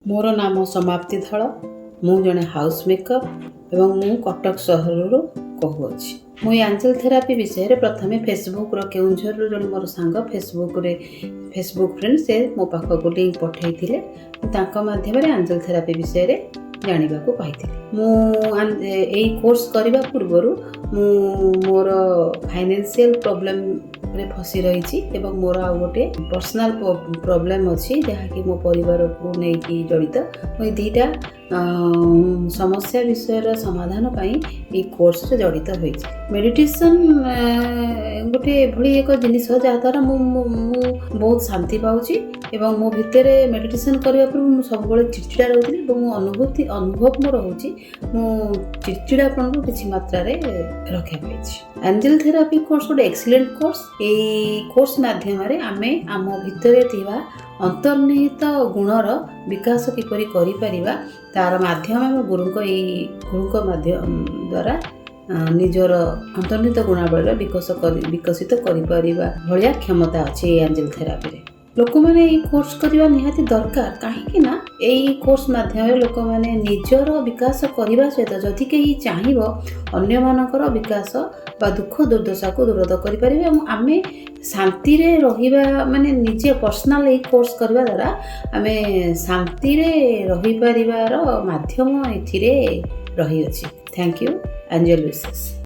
मोर नाम समाप्ति धल मु जड़े हाउस मेकअप एवं मु कटक सहर कहूँगी मुझे एंजल थेरापी विषय प्रथम फेसबुक केउझर जड़े मोर सांग फेसबुक फ्रेंड से मो पाखक लिंक पठे मध्यम एंजल थेरापी विषय जाना पाई मु कोर्स करने पूर्वर मोर फाइनेंशियल प्रॉब्लम रे फसी रही मोर आ गोटे पर्सनल प्रॉब्लम अच्छी जहाँकि मो परिवार को लेकिन जड़ित मुझे दीटा समस्या विषय समाधान पाई कोर्स रे जड़ित होई मेडिटेशन गोटे भली एक जिनिस जहाँद्वारा बहुत शांति पाऊँगी एवं मो भितर मेडिटेशन करने पूर्व सब चिड़चिड़ा रोली अनुभव मोर हूँ चिड़चिड़ापन को किसी मात्रा रखा पाई एंजल थेरापी कोर्स गोटे एक्सीलेंट कोर्स कोर्स माध्यम आमे आम भितर थिबा अंतर्निहित गुणर विकास किपरि करि परिबा तार माध्यम गुरुको माध्यम द्वारा निजर अंतर्निहित गुणावली विकसित करि परिबा भलिया क्षमता अछि एंजल थेरापी रे लोक मैंने कोर्स करने निहाती दरकार कहीं यही कोर्स माध्यम लोक मैंने निजर विकास करने सहित जदि कहीं चाहिए अन्य मानकर विकास बा दुख दुर्दशा को दूर करें आम शांति रहा माने निजे पर्सनाल यही कोर्स करने द्वारा आम शांति रही पारिबार माध्यम एथिरे रही अछि। Thank you angel wishes.